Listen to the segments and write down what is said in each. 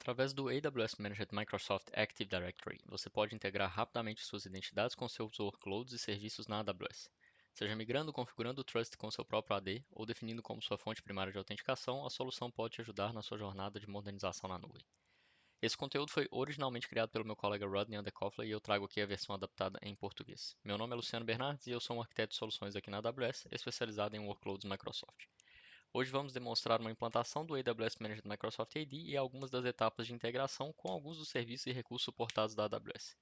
Através do AWS Managed Microsoft Active Directory, você pode integrar rapidamente suas identidades com seus workloads e serviços na AWS. Seja migrando ou configurando o Trust com seu próprio AD ou definindo como sua fonte primária de autenticação, a solução pode te ajudar na sua jornada de modernização na nuvem. Esse conteúdo foi originalmente criado pelo meu colega Rodney Underkoffler e eu trago aqui a versão adaptada em português. Meu nome é Luciano Bernardes e eu sou um arquiteto de soluções aqui na AWS, especializado em workloads Microsoft. Hoje vamos demonstrar uma implantação do AWS Managed Microsoft AD e algumas das etapas de integração com alguns dos serviços e recursos suportados da AWS.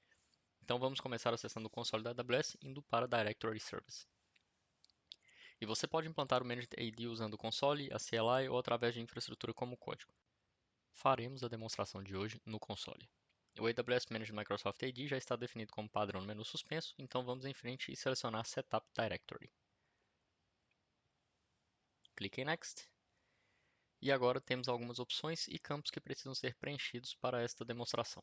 Então vamos começar acessando o console da AWS, indo para Directory Service. E você pode implantar o Managed AD usando o console, a CLI ou através de infraestrutura como código. Faremos a demonstração de hoje no console. O AWS Managed Microsoft AD já está definido como padrão no menu suspenso, então vamos em frente e selecionar Setup Directory. Clique em Next. E agora temos algumas opções e campos que precisam ser preenchidos para esta demonstração.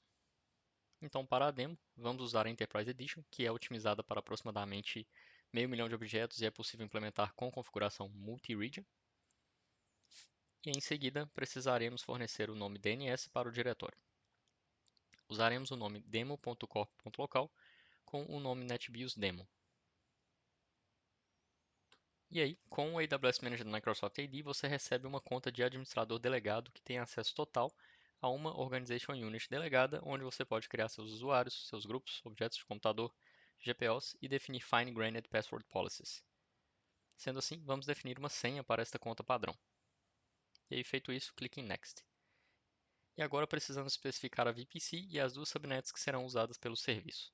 Então, para a demo, vamos usar a Enterprise Edition, que é otimizada para aproximadamente 500.000 de objetos e é possível implementar com configuração multi-region. E em seguida, precisaremos fornecer o nome DNS para o diretório. Usaremos o nome demo.corp.local com o nome NetBIOS Demo. E aí, com o AWS Managed Microsoft AD, você recebe uma conta de administrador delegado que tem acesso total a uma Organization Unit delegada, onde você pode criar seus usuários, seus grupos, objetos de computador, GPOs e definir Fine-Grained Password Policies. Sendo assim, vamos definir uma senha para esta conta padrão. E aí, feito isso, clique em Next. E agora precisamos especificar a VPC e as duas subnets que serão usadas pelo serviço.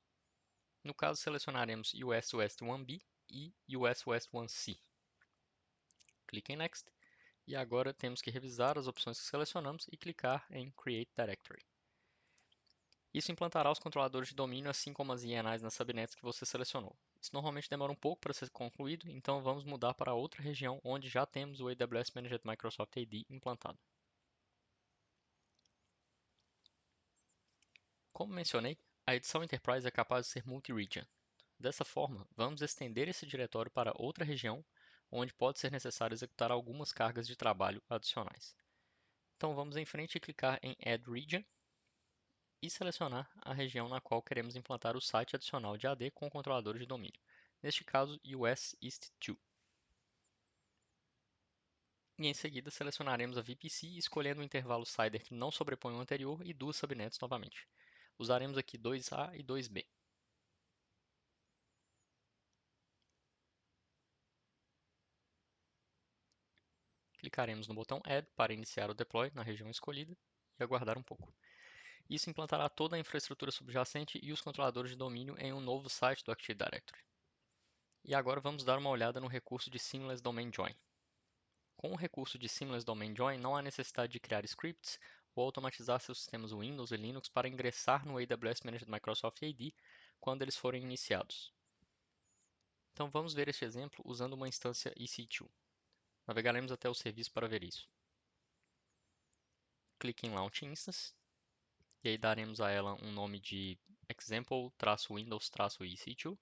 No caso, selecionaremos US West 1B e US West 1C. Clique em Next. E agora temos que revisar as opções que selecionamos e clicar em Create Directory. Isso implantará os controladores de domínio, assim como as INIs nas subnets que você selecionou. Isso normalmente demora um pouco para ser concluído, então vamos mudar para outra região onde já temos o AWS Managed Microsoft AD implantado. Como mencionei, a edição Enterprise é capaz de ser multi-region. Dessa forma, vamos estender esse diretório para outra região, onde pode ser necessário executar algumas cargas de trabalho adicionais. Então vamos em frente e clicar em Add Region e selecionar a região na qual queremos implantar o site adicional de AD com controladores de domínio, neste caso US East 2. E em seguida selecionaremos a VPC escolhendo um intervalo CIDR que não sobrepõe o anterior e duas subnets novamente. Usaremos aqui 2A e 2B. Clicaremos no botão Add para iniciar o deploy na região escolhida e aguardar um pouco. Isso implantará toda a infraestrutura subjacente e os controladores de domínio em um novo site do Active Directory. E agora vamos dar uma olhada no recurso de Seamless Domain Join. Com o recurso de Seamless Domain Join, não há necessidade de criar scripts ou automatizar seus sistemas Windows e Linux para ingressar no AWS Managed Microsoft AD quando eles forem iniciados. Então vamos ver este exemplo usando uma instância EC2. Navegaremos até o serviço para ver isso. Clique em Launch Instance e aí daremos a ela um nome de example-windows-ec2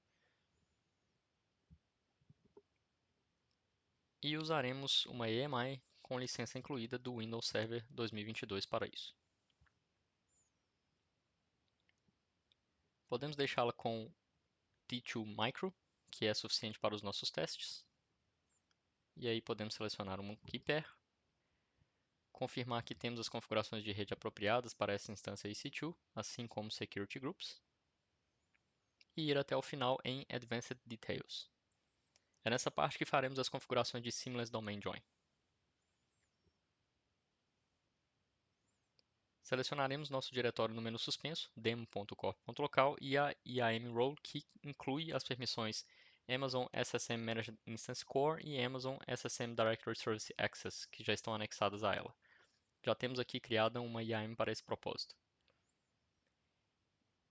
e usaremos uma EMI com licença incluída do Windows Server 2022 para isso. Podemos deixá-la com T2 Micro, que é suficiente para os nossos testes. E aí podemos selecionar um Keeper, confirmar que temos as configurações de rede apropriadas para essa instância EC2, assim como Security Groups, e ir até o final em Advanced Details. É nessa parte que faremos as configurações de Seamless Domain Join. Selecionaremos nosso diretório no menu suspenso, demo.corp.local, e a IAM Role, que inclui as permissões Amazon SSM Managed Instance Core e Amazon SSM Directory Service Access, que já estão anexadas a ela. Já temos aqui criada uma IAM para esse propósito.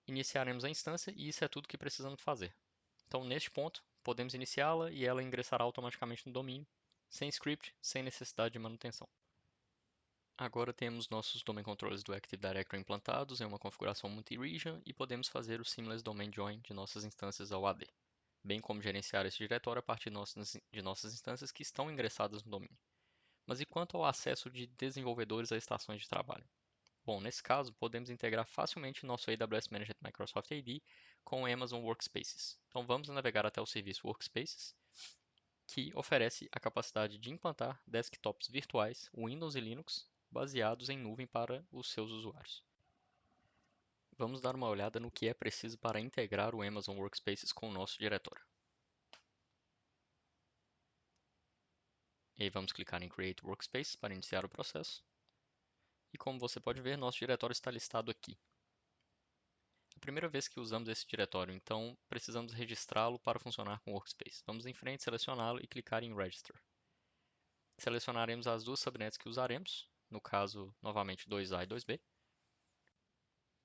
Iniciaremos a instância e isso é tudo que precisamos fazer. Então, neste ponto, podemos iniciá-la e ela ingressará automaticamente no domínio, sem script, sem necessidade de manutenção. Agora temos nossos Domain Controllers do Active Directory implantados em uma configuração multi-region e podemos fazer o Seamless Domain Join de nossas instâncias ao AD, bem como gerenciar esse diretório a partir de nossas instâncias que estão ingressadas no domínio. Mas e quanto ao acesso de desenvolvedores a estações de trabalho? Bom, nesse caso, podemos integrar facilmente nosso AWS Managed Microsoft AD com o Amazon Workspaces. Então, vamos navegar até o serviço Workspaces, que oferece a capacidade de implantar desktops virtuais Windows e Linux baseados em nuvem para os seus usuários. Vamos dar uma olhada no que é preciso para integrar o Amazon Workspaces com o nosso diretório. E aí vamos clicar em Create Workspace para iniciar o processo. E como você pode ver, nosso diretório está listado aqui. É a primeira vez que usamos esse diretório, então precisamos registrá-lo para funcionar com o Workspace. Vamos em frente, selecioná-lo e clicar em Register. Selecionaremos as duas subnets que usaremos, no caso, novamente 2A e 2B.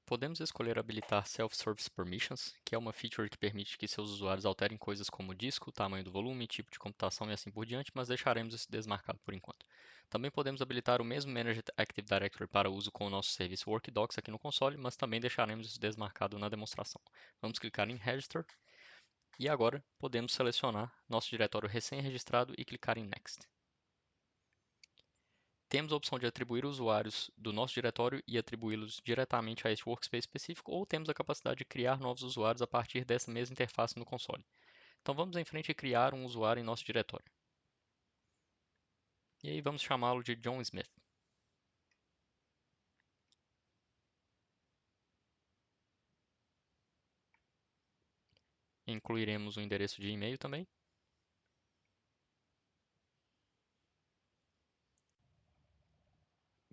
Podemos escolher habilitar Self-Service Permissions, que é uma feature que permite que seus usuários alterem coisas como disco, tamanho do volume, tipo de computação e assim por diante, mas deixaremos isso desmarcado por enquanto. Também podemos habilitar o mesmo Managed Active Directory para uso com o nosso serviço Workdocs aqui no console, mas também deixaremos isso desmarcado na demonstração. Vamos clicar em Register e agora podemos selecionar nosso diretório recém-registrado e clicar em Next. Temos a opção de atribuir usuários do nosso diretório e atribuí-los diretamente a este workspace específico, ou temos a capacidade de criar novos usuários a partir dessa mesma interface no console. Então vamos em frente e criar um usuário em nosso diretório. E aí vamos chamá-lo de John Smith. Incluiremos o endereço de e-mail também.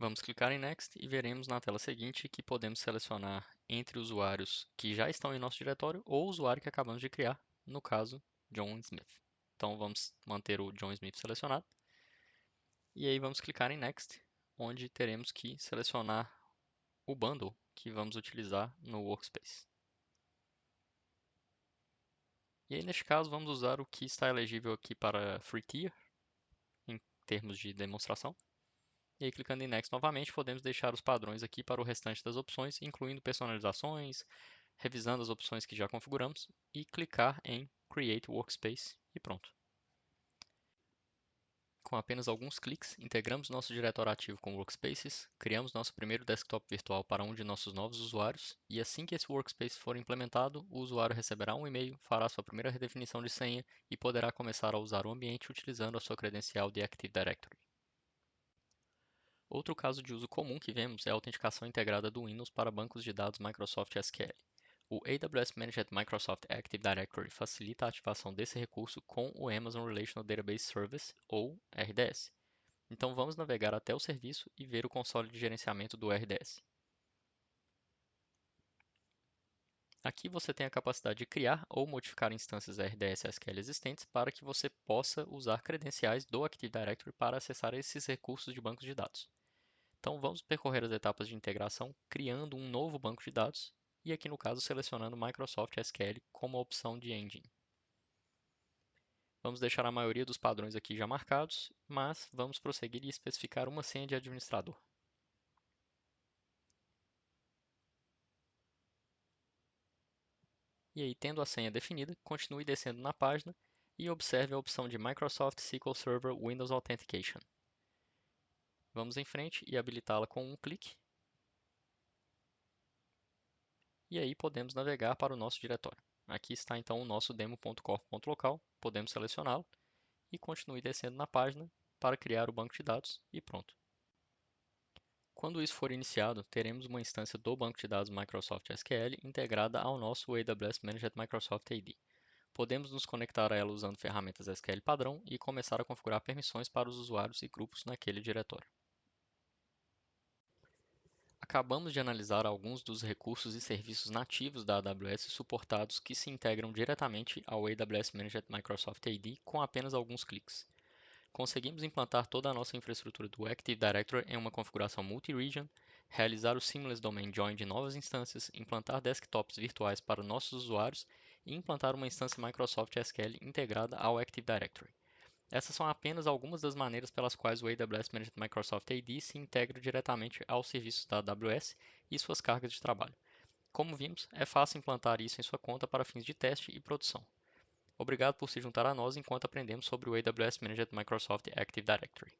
Vamos clicar em Next e veremos na tela seguinte que podemos selecionar entre usuários que já estão em nosso diretório ou o usuário que acabamos de criar, no caso, John Smith. Então vamos manter o John Smith selecionado. E aí vamos clicar em Next, onde teremos que selecionar o bundle que vamos utilizar no Workspace. E aí neste caso vamos usar o que está elegível aqui para Free Tier, em termos de demonstração. E aí, clicando em Next novamente, podemos deixar os padrões aqui para o restante das opções, incluindo personalizações, revisando as opções que já configuramos e clicar em Create Workspace e pronto. Com apenas alguns cliques, integramos nosso diretório ativo com Workspaces, criamos nosso primeiro desktop virtual para um de nossos novos usuários e assim que esse Workspace for implementado, o usuário receberá um e-mail, fará sua primeira redefinição de senha e poderá começar a usar o ambiente utilizando a sua credencial de Active Directory. Outro caso de uso comum que vemos é a autenticação integrada do Windows para bancos de dados Microsoft SQL. O AWS Managed Microsoft Active Directory facilita a ativação desse recurso com o Amazon Relational Database Service, ou RDS. Então vamos navegar até o serviço e ver o console de gerenciamento do RDS. Aqui você tem a capacidade de criar ou modificar instâncias RDS SQL existentes para que você possa usar credenciais do Active Directory para acessar esses recursos de bancos de dados. Então vamos percorrer as etapas de integração criando um novo banco de dados e aqui no caso selecionando Microsoft SQL como a opção de Engine. Vamos deixar a maioria dos padrões aqui já marcados, mas vamos prosseguir e especificar uma senha de administrador. E aí, tendo a senha definida, continue descendo na página e observe a opção de Microsoft SQL Server Windows Authentication. Vamos em frente e habilitá-la com um clique. E aí podemos navegar para o nosso diretório. Aqui está então o nosso demo.conf.local, podemos selecioná-lo e continue descendo na página para criar o banco de dados e pronto. Quando isso for iniciado, teremos uma instância do banco de dados Microsoft SQL integrada ao nosso AWS Managed Microsoft AD. Podemos nos conectar a ela usando ferramentas SQL padrão e começar a configurar permissões para os usuários e grupos naquele diretório. Acabamos de analisar alguns dos recursos e serviços nativos da AWS suportados que se integram diretamente ao AWS Managed Microsoft AD com apenas alguns cliques. Conseguimos implantar toda a nossa infraestrutura do Active Directory em uma configuração multi-region, realizar o Seamless Domain Join de novas instâncias, implantar desktops virtuais para nossos usuários e implantar uma instância Microsoft SQL integrada ao Active Directory. Essas são apenas algumas das maneiras pelas quais o AWS Managed Microsoft AD se integra diretamente aos serviços da AWS e suas cargas de trabalho. Como vimos, é fácil implantar isso em sua conta para fins de teste e produção. Obrigado por se juntar a nós enquanto aprendemos sobre o AWS Managed Microsoft Active Directory.